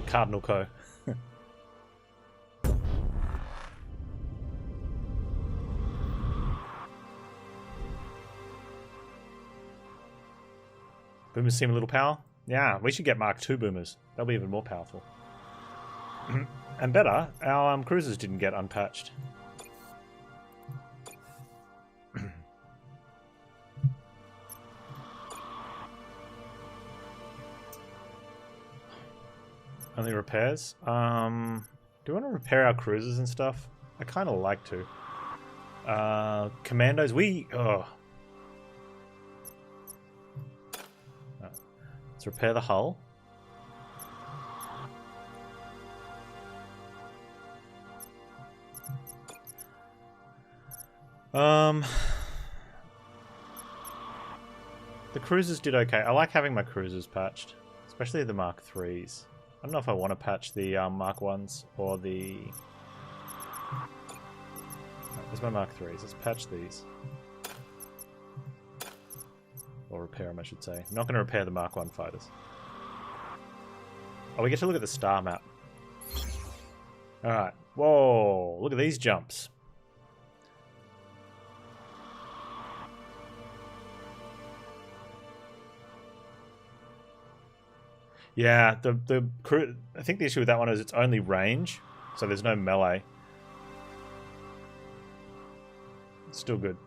Cardinal Co. Boomers seem a little power. Yeah, we should get Mark II boomers. They'll be even more powerful. And better, our cruisers didn't get unpatched. Only repairs? Do we want to repair our cruisers and stuff? I kind of like to. Commandos, let's repair the hull. The cruisers did okay. I like having my cruisers patched, especially the Mark IIIs. I don't know if I want to patch the Mark 1s or the... Where's my Mark 3s? Let's patch these. Or repair them, I should say. I'm not going to repair the Mark 1 fighters. Oh, we get to look at the star map. Alright. Whoa! Look at these jumps. Yeah, the crew. I think the issue with that one is it's only range, so there's no melee. It's still good.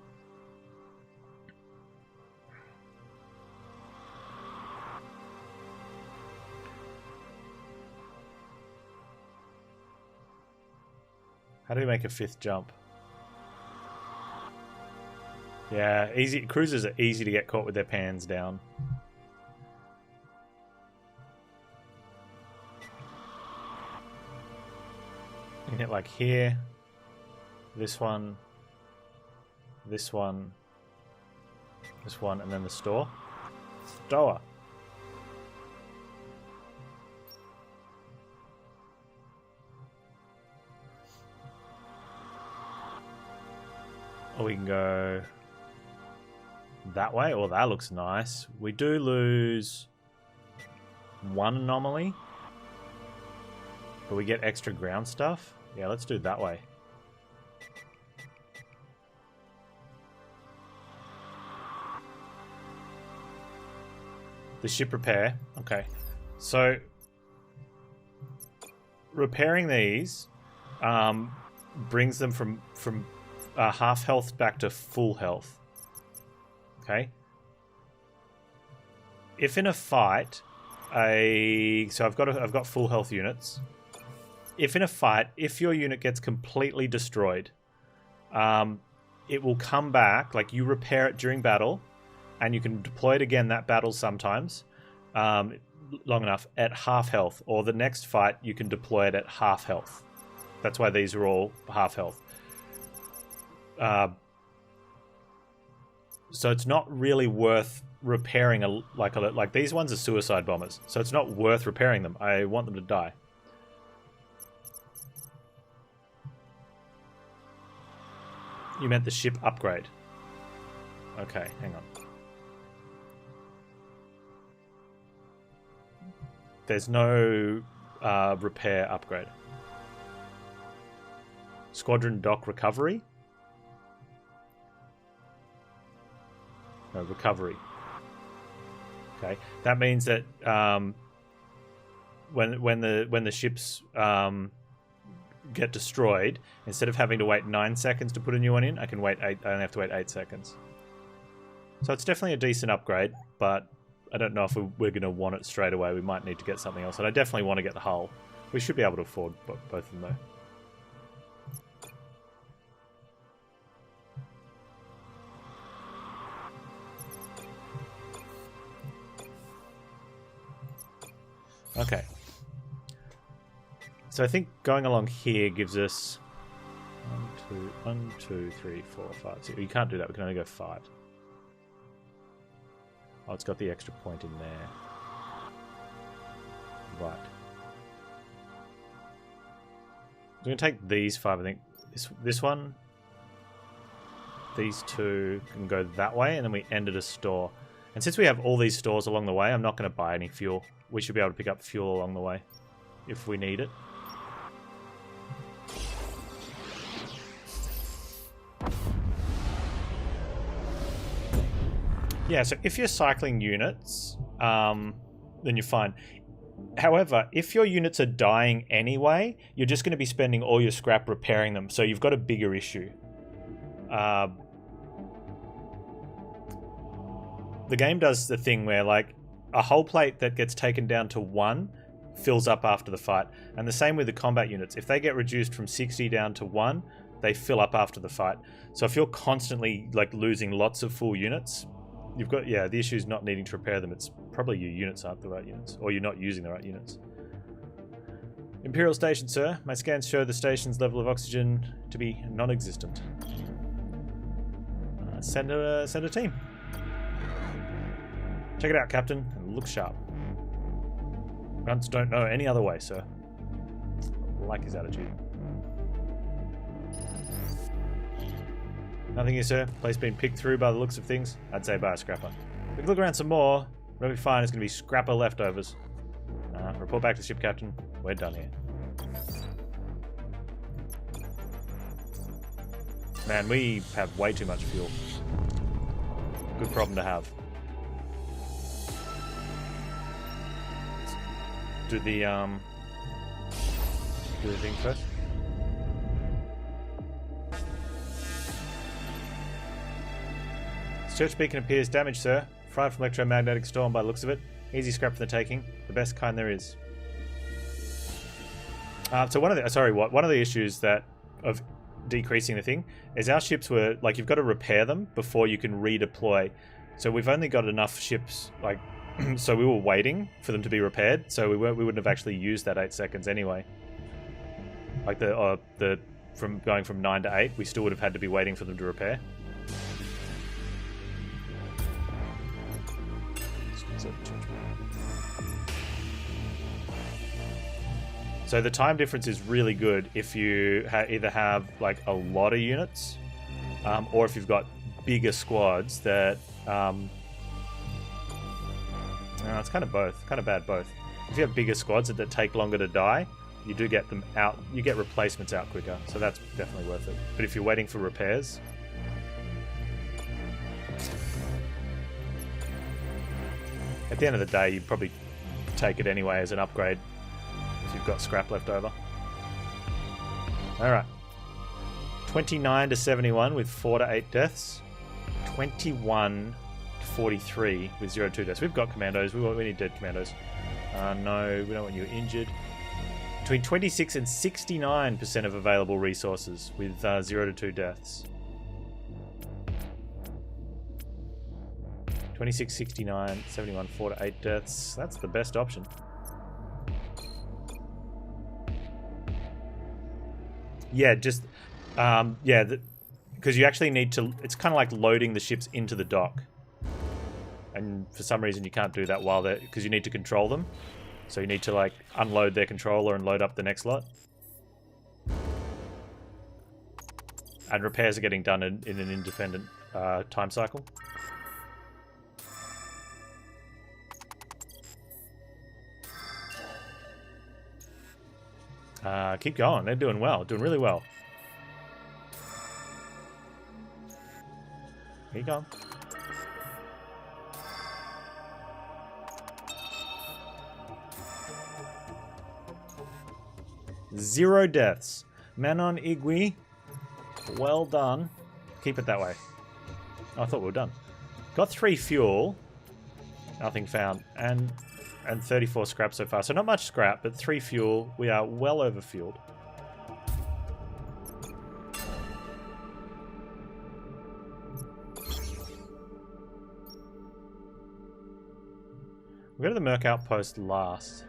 How do we make a 5th jump? Yeah, easy. Cruisers are easy to get caught with their pans down. You can hit like here, this one, this one, this one, and then the store. Store. Or we can go that way. Oh, that looks nice. We do lose one anomaly, but we get extra ground stuff. Yeah, let's do it that way. The ship repair. Okay. So, repairing these brings them from half health back to full health. Okay. If in a fight, so I've got full health units. If in a fight, if your unit gets completely destroyed, it will come back, like you repair it during battle, and you can deploy it again that battle sometimes, long enough, at half health. Or the next fight, you can deploy it at half health. That's why these are all half health. So it's not really worth repairing, like these ones are suicide bombers, so it's not worth repairing them. I want them to die. You meant the ship upgrade. Okay, hang on. There's no repair upgrade. Squadron dock recovery? No, recovery. Okay, that means that when the ships get destroyed, instead of having to wait 9 seconds to put a new one in, I only have to wait 8 seconds. So it's definitely a decent upgrade, but I don't know if we're going to want it straight away. We might need to get something else, and I definitely want to get the hull. We should be able to afford both of them, though. Okay. So I think going along here gives us 1, 2, 3, 4, 5, 6. You can't do that. We can only go 5. Oh, it's got the extra point in there. Right. I'm going to take these 5, I think. This one. These 2 can go that way, and then we end at a store. And since we have all these stores along the way, I'm not going to buy any fuel. We should be able to pick up fuel along the way. if we need it. Yeah, so if you're cycling units, then you're fine. However, if your units are dying anyway, you're just going to be spending all your scrap repairing them, so you've got a bigger issue. The game does the thing where, like, a hull plate that gets taken down to 1 fills up after the fight. And the same with the combat units. If they get reduced from 60 down to 1, they fill up after the fight. So if you're constantly, like, losing lots of full units, you've got, yeah, the issue is not needing to repair them. It's probably your units aren't the right units, or you're not using the right units. Imperial Station, sir. My scans show the station's level of oxygen to be non-existent. Send a team. Check it out, Captain, and look sharp. Grunts don't know any other way, sir. I like his attitude. Nothing here, sir. Place being picked through by the looks of things. I'd say by a scrapper. We can look around some more. Whatever we find is going to be scrapper leftovers. Report back to the ship, Captain. We're done here. Man, we have way too much fuel. Good problem to have. Do the thing first. Search beacon appears damaged, sir. Fried from electromagnetic storm by the looks of it. Easy scrap for the taking. The best kind there is. So one of the issues that of decreasing the thing is our ships were like, you've got to repair them before you can redeploy. So we've only got enough ships, like, so we were waiting for them to be repaired. So we wouldn't have actually used that 8 seconds anyway. Like from going from 9 to 8, we still would have had to be waiting for them to repair. So the time difference is really good if you either have like a lot of units, or if you've got bigger squads that. It's kind of both. Kind of bad both. If you have bigger squads that take longer to die, you do get them out. You get replacements out quicker, so that's definitely worth it. But if you're waiting for repairs. At the end of the day, you'd probably take it anyway as an upgrade if you've got scrap left over. Alright. 29 to 71 with 4 to 8 deaths. 21 to 43 with 0 to 2 deaths. We've got commandos. We need dead commandos. No, we don't want you injured. Between 26 and 69% of available resources with 0 to 2 deaths. 26, 69, 71, 4 to 8 deaths. That's the best option. Yeah, just... because you actually need to... It's kind of like loading the ships into the dock. And for some reason you can't do that while they're... Because you need to control them. So you need to, like, unload their controller and load up the next lot. And repairs are getting done in an independent time cycle. Keep going. They're doing well. Doing really well. Keep going. Zero deaths. Manon Igui. Well done. Keep it that way. Oh, I thought we were done. Got 3 fuel. Nothing found. And 34 scrap so far. So not much scrap, but 3 fuel. We are well over fueled. We'll go to the Merc outpost last.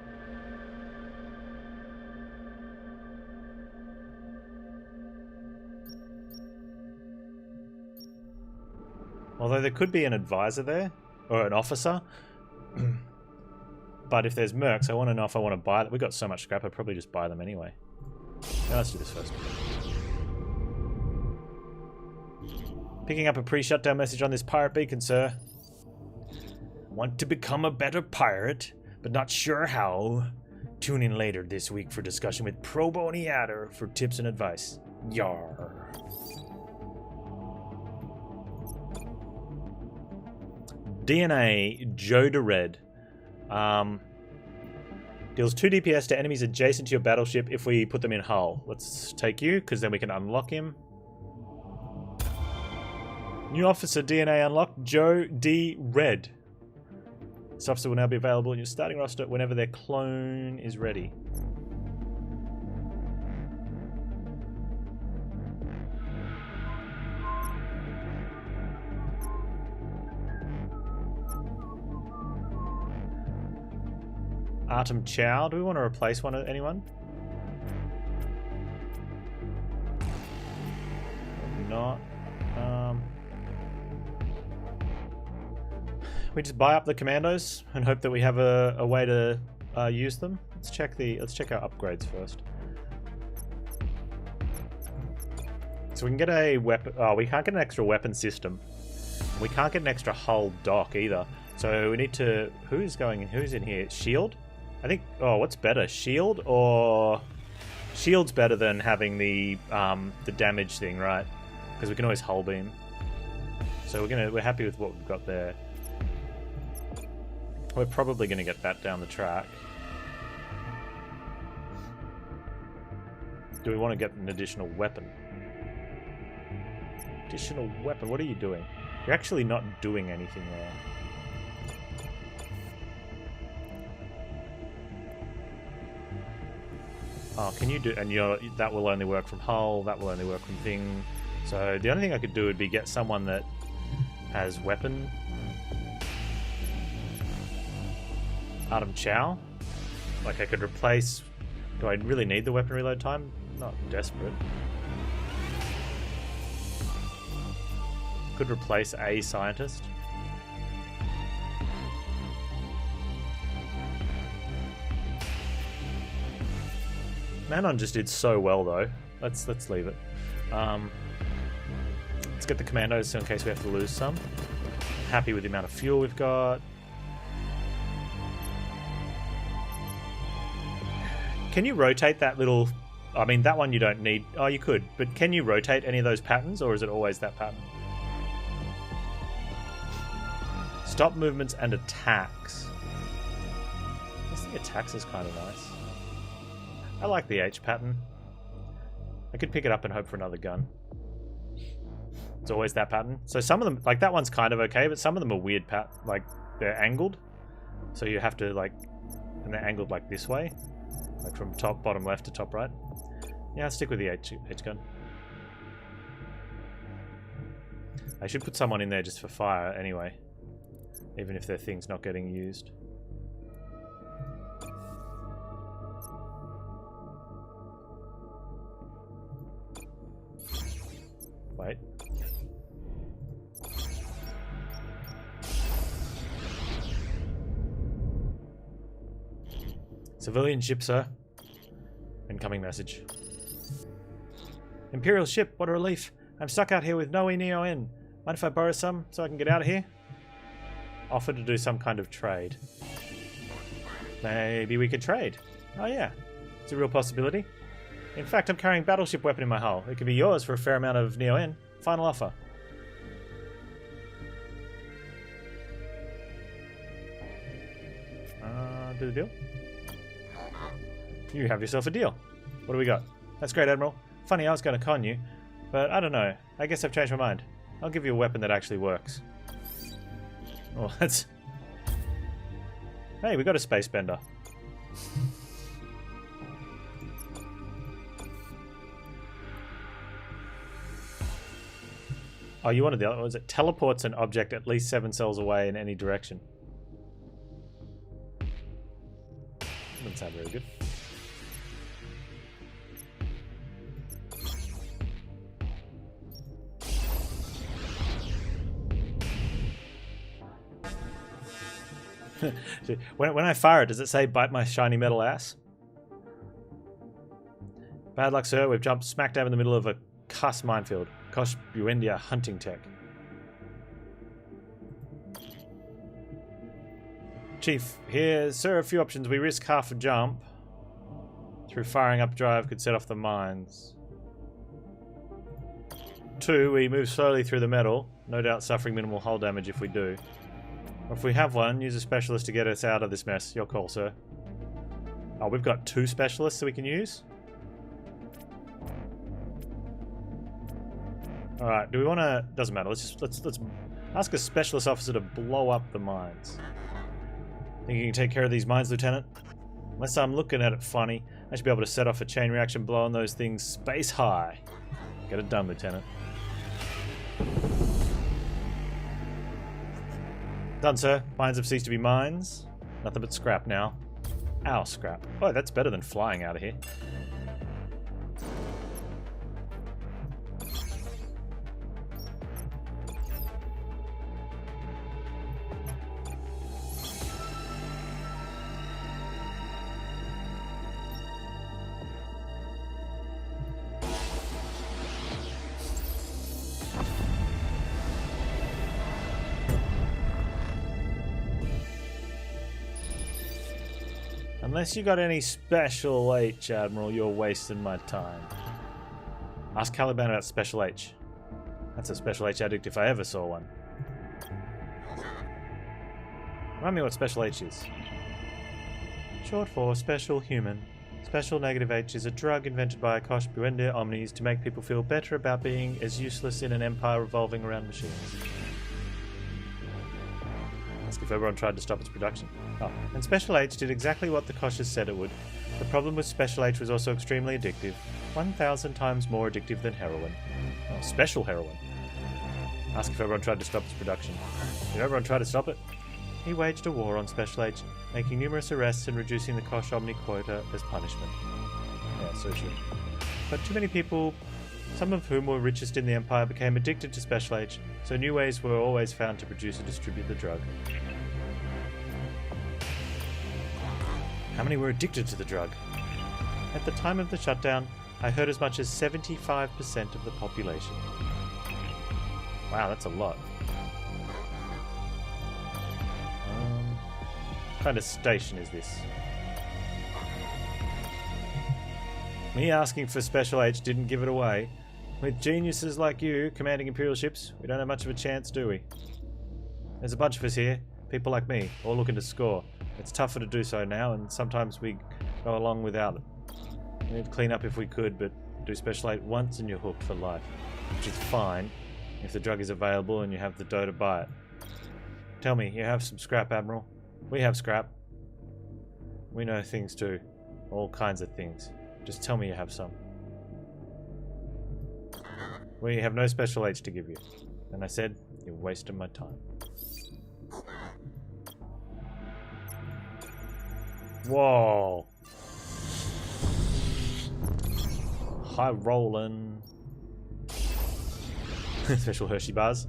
Although there could be an advisor there, or an officer. But if there's mercs, I want to know if I want to buy them. We've got so much scrap, I'd probably just buy them anyway. Now let's do this first. Picking up a pre-shutdown message on this pirate beacon, sir. Want to become a better pirate, but not sure how. Tune in later this week for discussion with Pro Boniator for tips and advice. Yar. DNA Joe de Red. Deals 2 DPS to enemies adjacent to your battleship if we put them in hull. Let's take you, because then we can unlock him. New officer DNA unlocked, Joe D. Red. This officer will now be available in your starting roster whenever their clone is ready. Artem Chow, do we want to replace anyone? Not. We just buy up the commandos and hope that we have a way to use them. Let's check our upgrades first. So we can get a weapon. Oh, we can't get an extra weapon system. We can't get an extra hull dock either. So we need to. Who's in here? Shield. I think. Oh, what's better, shield or shield's better than having the damage thing, right? Because we can always hull beam. So we're happy with what we've got there. We're probably going to get that down the track. Do we want to get an additional weapon? Additional weapon? What are you doing? You're actually not doing anything there. Oh, can you do... And that will only work from hull, that will only work from thing. So the only thing I could do would be get someone that has weapon... Artem Chow. Like I could replace... Do I really need the weapon reload time? Not desperate. Could replace a scientist. Manon just did so well though. Let's leave it. Let's get the commandos so in case we have to lose some. Happy with the amount of fuel we've got. Can you rotate that little... I mean, that one you don't need... Oh, you could. But can you rotate any of those patterns, or is it always that pattern? Stop movements and attacks. I guess the attacks is kind of nice. I like the H pattern. I could pick it up and hope for another gun. It's always that pattern. So some of them... Like, that one's kind of okay, but some of them are weird like, they're angled. So you have to, like... And they're angled, like, this way. Like from top, bottom left to top right. Yeah, I'll stick with the H gun. I should put someone in there just for fire anyway. Even if their thing's not getting used. Wait. Civilian ship, sir. Incoming message. Imperial ship, what a relief. I'm stuck out here with no Neo in. Mind if I borrow some so I can get out of here? Offer to do some kind of trade. Maybe we could trade. Oh yeah, it's a real possibility. In fact, I'm carrying battleship weapon in my hull. It could be yours for a fair amount of Neo in. Final offer. Do the deal? You have yourself a deal. What do we got? That's great, Admiral. Funny, I was going to con you, but I don't know. I guess I've changed my mind. I'll give you a weapon that actually works. Oh, that's... Hey, we got a space bender. Oh, you wanted the other one. Was it teleports an object at least 7 cells away in any direction? Doesn't sound very good. when I fire it, does it say bite my shiny metal ass? Bad luck, sir. We've jumped smack dab in the middle of a cuss minefield. Kosh Buendia hunting tech. Chief, here, sir, a few options. We risk half a jump. through firing up drive could set off the mines. 2, we move slowly through the metal, no doubt suffering minimal hull damage if we do. Or if we have one, use a specialist to get us out of this mess. Your call, sir. Oh, we've got 2 specialists that we can use? Alright, do we want to... Doesn't matter, let's ask a specialist officer to blow up the mines. Think you can take care of these mines, Lieutenant? Unless I'm looking at it funny, I should be able to set off a chain reaction blowing those things space high. Get it done, Lieutenant. Done, sir. Mines have ceased to be mines. Nothing but scrap now. Our scrap. Oh, that's better than flying out of here. Unless you got any Special H, Admiral, you're wasting my time. Ask Caliban about Special H. That's a Special H addict if I ever saw one. Remind me what Special H is. Short for Special Human. Special Negative H is a drug invented by Kosh Buende Omnis to make people feel better about being as useless in an empire revolving around machines. Ask if everyone tried to stop its production. Oh, and Special H did exactly what the Koshes said it would. The problem with Special H was also extremely addictive. 1,000 times more addictive than heroin. Oh, special heroin. Ask if everyone tried to stop its production. Did everyone try to stop it? He waged a war on Special H, making numerous arrests and reducing the Kosh Omni quota as punishment. Yeah, so true. But too many people, some of whom were richest in the Empire, became addicted to Special H, so new ways were always found to produce and distribute the drug. How many were addicted to the drug? At the time of the shutdown, I heard as much as 75% of the population. Wow, that's a lot. What kind of station is this? Me asking for Special H didn't give it away. With geniuses like you commanding Imperial ships, we don't have much of a chance, do we? There's a bunch of us here, people like me, all looking to score. It's tougher to do so now, and sometimes we go along without it. We'd clean up if we could, but do Special H once and you're hooked for life. Which is fine, if the drug is available and you have the dough to buy it. Tell me, you have some scrap, Admiral? We have scrap. We know things too. All kinds of things. Just tell me you have some. We have no Special H to give you. And I said, you're wasting my time. Whoa. High rollin'. Special Hershey bars.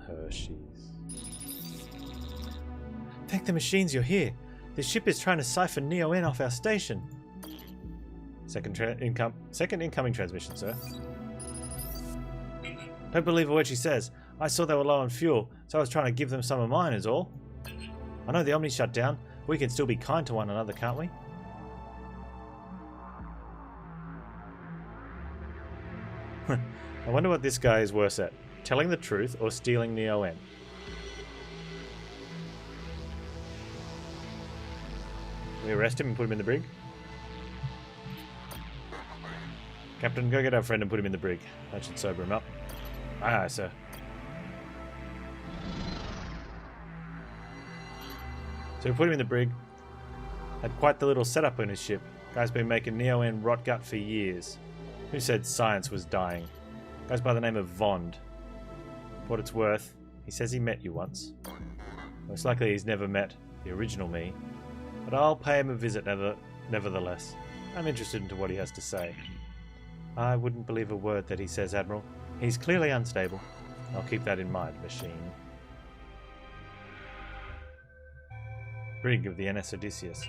Hershey's. Thank the machines you're here. This ship is trying to siphon Neo-N off our station. Second incoming transmission, sir. Don't believe a word she says. I saw they were low on fuel, so I was trying to give them some of mine is all. I know the Omni shut down. We can still be kind to one another, can't we? I wonder what this guy is worse at. Telling the truth or stealing Neo-N? We arrest him and put him in the brig? Captain, go get our friend and put him in the brig. That should sober him up. Aye, aye, sir. So we put him in the brig. Had quite the little setup on his ship. Guy's been making Neo-N rot gut for years. Who said science was dying? Goes by the name of Vond. For what it's worth, he says he met you once. Most likely he's never met the original me. But I'll pay him a visit nevertheless. I'm interested into what he has to say. I wouldn't believe a word that he says, Admiral. He's clearly unstable. I'll keep that in mind, machine. Brig of the NS Odysseus.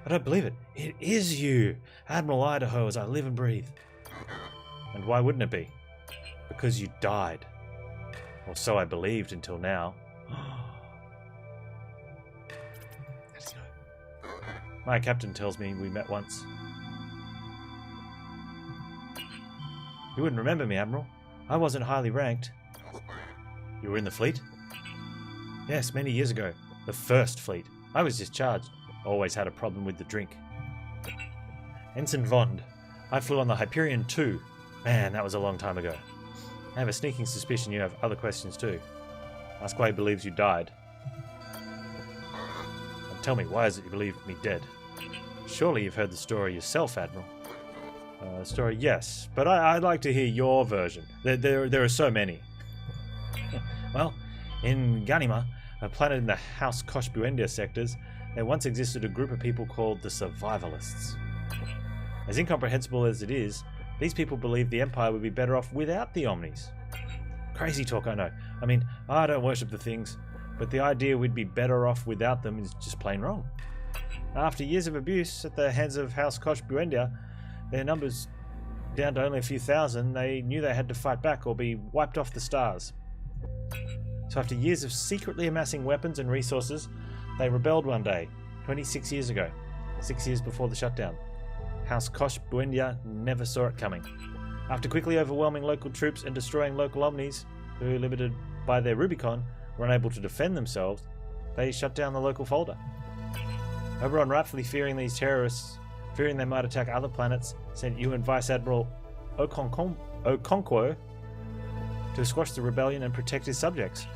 I don't believe it. It is you! Admiral Idaho as I live and breathe. And why wouldn't it be? Because you died. Or so I believed until now. My captain tells me we met once. You wouldn't remember me, Admiral. I wasn't highly ranked. You were in the fleet? Yes, many years ago. The first fleet. I was discharged. Always had a problem with the drink. Ensign Vond. I flew on the Hyperion 2. Man, that was a long time ago. I have a sneaking suspicion you have other questions too. Ask why he believes you died. And tell me, why is it you believe me dead? Surely you've heard the story yourself, Admiral. Story, yes, but I'd like to hear your version. There are so many. Well, in Ganima, a planet in the House Kosh Buendia sectors, there once existed a group of people called the Survivalists. As incomprehensible as it is, these people believed the Empire would be better off without the Omnis. Crazy talk, I know. I mean, I don't worship the things, but the idea we'd be better off without them is just plain wrong. After years of abuse at the hands of House Kosh Buendia, their numbers down to only a few thousand, they knew they had to fight back or be wiped off the stars. So after years of secretly amassing weapons and resources, they rebelled one day, 26 years ago, 6 years before the shutdown. House Kosh Buendia never saw it coming. After quickly overwhelming local troops and destroying local Omnis, who, limited by their Rubicon, were unable to defend themselves, they shut down the local folder. Oberon, rightfully fearing these terrorists, fearing they might attack other planets, sent you and Vice Admiral Okonkwo to squash the rebellion and protect his subjects.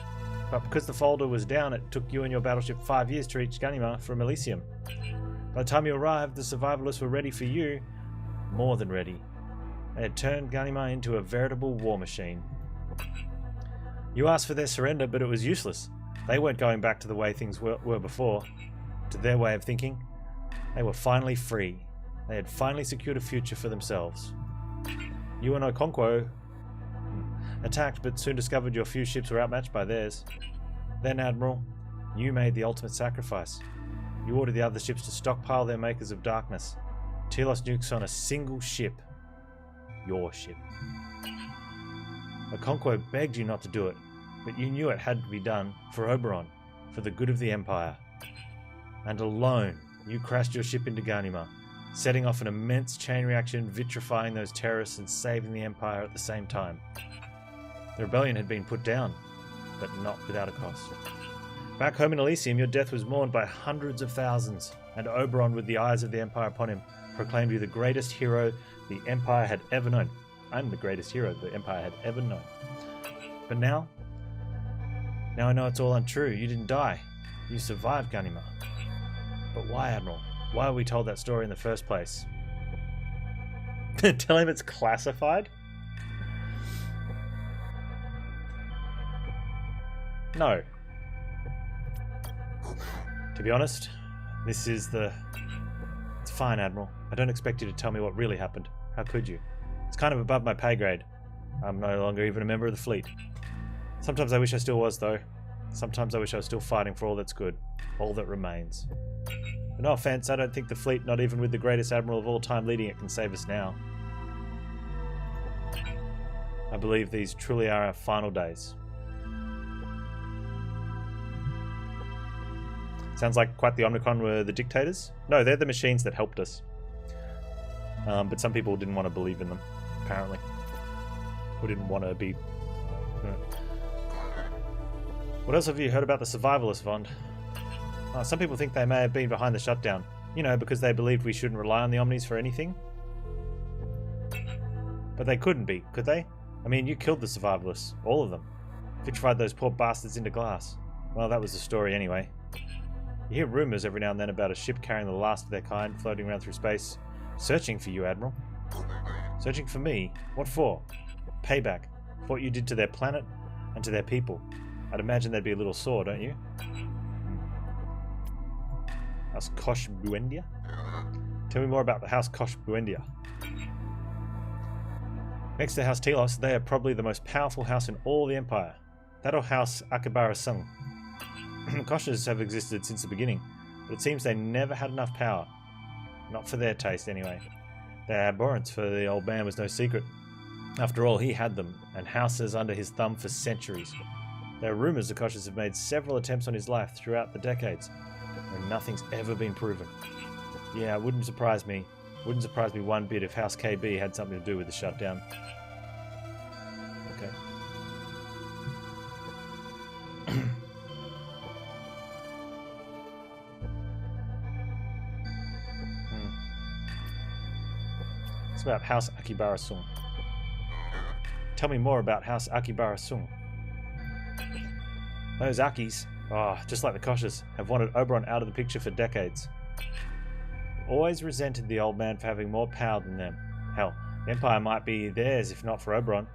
But because the folder was down, it took you and your battleship 5 years to reach Ganima from Elysium. By the time you arrived, the Survivalists were ready for you. More than ready. They had turned Ganima into a veritable war machine. You asked for their surrender, but it was useless. They weren't going back to the way things were before, to their way of thinking. They were finally free. They had finally secured a future for themselves. You and Okonkwo attacked, but soon discovered your few ships were outmatched by theirs. Then, Admiral, you made the ultimate sacrifice. You ordered the other ships to stockpile their makers of darkness. Telos nukes on a single ship. Your ship. Okonkwo begged you not to do it, but you knew it had to be done for Oberon, for the good of the Empire. And alone, you crashed your ship into Ganima, setting off an immense chain reaction, vitrifying those terrorists and saving the Empire at the same time. The rebellion had been put down, but not without a cost. Back home in Elysium, your death was mourned by hundreds of thousands, and Oberon, with the eyes of the Empire upon him, proclaimed you the greatest hero the Empire had ever known. I'm the greatest hero the Empire had ever known. But now I know it's all untrue. You didn't die. You survived Ganima. But why, Admiral? Why were we told that story in the first place? Tell him it's classified? No. To be honest, it's fine, Admiral. I don't expect you to tell me what really happened. How could you? It's kind of above my pay grade. I'm no longer even a member of the fleet. Sometimes I wish I still was, though. Sometimes I wish I was still fighting for all that's good. All that remains. But no offense, I don't think the fleet, not even with the greatest admiral of all time leading it, can save us now. I believe these truly are our final days. Sounds like quite the Omnicron were the dictators. No, they're the machines that helped us. But some people didn't want to believe in them, apparently. Or didn't want to be... What else have you heard about the Survivalists, Vond? Some people think they may have been behind the shutdown. You know, because they believed we shouldn't rely on the Omnis for anything. But they couldn't be, could they? I mean, you killed the Survivalists. All of them. Vitrified those poor bastards into glass. Well, that was the story anyway. You hear rumours every now and then about a ship carrying the last of their kind floating around through space, searching for you, Admiral. Searching for me? What for? Payback for what you did to their planet and to their people. I'd imagine they'd be a little sore, don't you? House Kosh Buendia? Tell me more about the House Kosh Buendia. Next to House Telos, they are probably the most powerful house in all the Empire. That or House Akabara Sung. Koshes have existed since the beginning, but it seems they never had enough power. Not for their taste, anyway. Their abhorrence for the old man was no secret. After all, he had them, and houses under his thumb for centuries. There are rumours the Koshes have made several attempts on his life throughout the decades, and nothing's ever been proven. Yeah, it wouldn't surprise me. Wouldn't surprise me one bit if House KB had something to do with the shutdown. Okay. It's about House Akibara-sung. Tell me more about House Akibara-sung. Those Akis, just like the Koshas, have wanted Oberon out of the picture for decades. Always resented the old man for having more power than them. Hell, the Empire might be theirs if not for Oberon.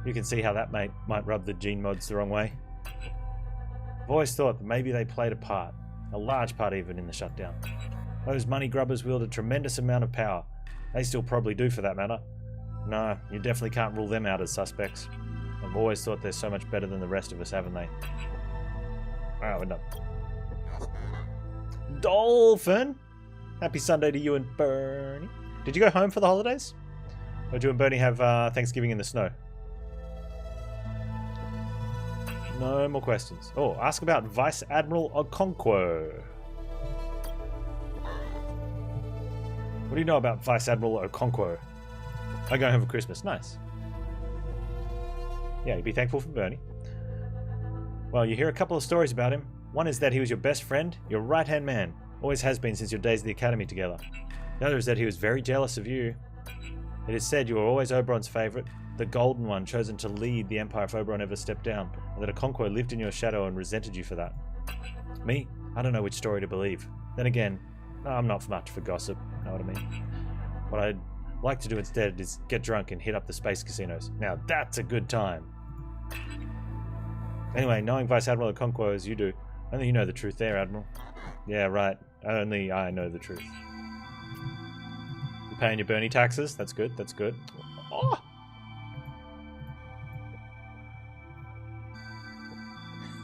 You can see how that might rub the gene mods the wrong way. I've always thought that maybe they played a part, a large part even, in the shutdown. Those money grubbers wield a tremendous amount of power. They still probably do, for that matter. No, you definitely can't rule them out as suspects. I've always thought they're so much better than the rest of us, haven't they? Alright, we're done. Dolphin! Happy Sunday to you and Bernie. Did you go home for the holidays? Or do you and Bernie have Thanksgiving in the snow? No more questions. Oh, ask about Vice Admiral Okonkwo. What do you know about Vice Admiral Okonkwo? I go home for Christmas. Nice. Yeah, you'd be thankful for Bernie. Well, you hear a couple of stories about him. One is that he was your best friend, your right-hand man. Always has been since your days at the academy together. The other is that he was very jealous of you. It is said you were always Oberon's favourite, the golden one chosen to lead the Empire if Oberon ever stepped down, and that Okonkwo lived in your shadow and resented you for that. Me? I don't know which story to believe. Then again, I'm not much for gossip, know what I mean? What I'd like to do instead is get drunk and hit up the space casinos. Now that's a good time. Anyway, knowing Vice Admiral Okonkwo as you do, only you know the truth there, Admiral. Yeah, right. Only I know the truth. You're paying your Bernie taxes? That's good, that's good. Oh!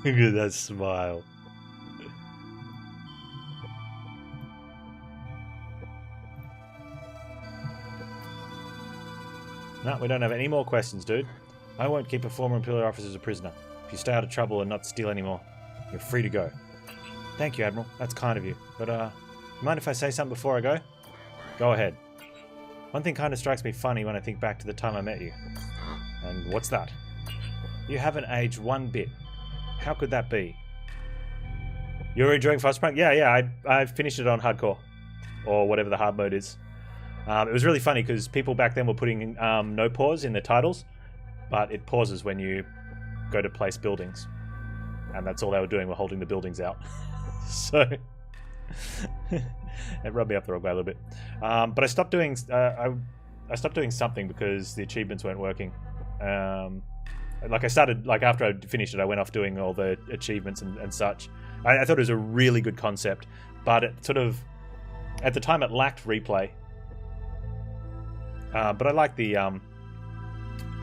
Look at that smile. No, we don't have any more questions, dude. I won't keep a former Imperial officer as a prisoner. If you stay out of trouble and not steal anymore, you're free to go. Thank you, Admiral. That's kind of you. But, mind if I say something before I go? Go ahead. One thing kind of strikes me funny when I think back to the time I met you. And what's that? You haven't aged one bit. How could that be? You're enjoying Frostpunk? Yeah, I finished it on hardcore. Or whatever the hard mode is. It was really funny because people back then were putting no pause in their titles, but it pauses when you go to place buildings. And that's all they were doing, were holding the buildings out. So it rubbed me up the wrong way a little bit. But I stopped doing I stopped doing something because the achievements weren't working. Like I started, like after I finished it, I went off doing all the achievements and such. I thought it was a really good concept, but it sort of, at the time, it lacked replay. But I like the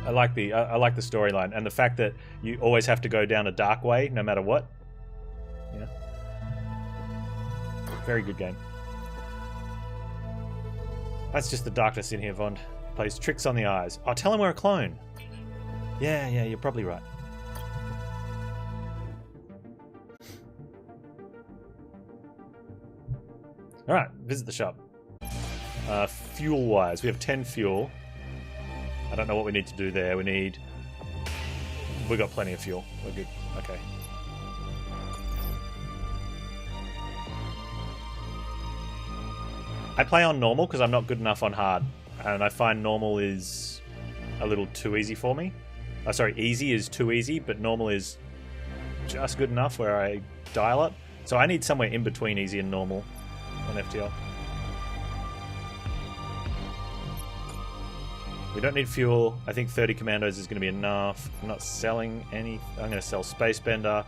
storyline and the fact that you always have to go down a dark way no matter what. Yeah, very good game. That's just the darkness in here. Vond plays tricks on the eyes. Oh, tell him we're a clone. Yeah, you're probably right. Alright, visit the shop. Fuel-wise, we have 10 fuel. I don't know what we need to do there. We got plenty of fuel. We're good. Okay. I play on normal because I'm not good enough on hard. And I find normal is a little too easy for me. Sorry, easy is too easy, but normal is just good enough where I dial it. So I need somewhere in between easy and normal on FTL. We don't need fuel. I think 30 commandos is going to be enough. I'm not selling any. I'm going to sell Space Bender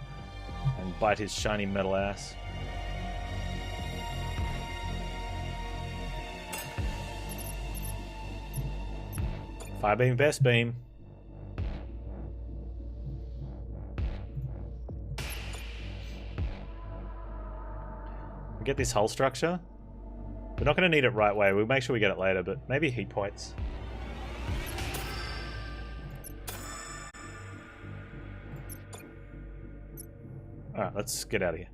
and bite his shiny metal ass. Fire beam, best beam. We get this hull structure. We're not going to need it right away. We'll make sure we get it later, but maybe heat points. Alright, let's get out of here.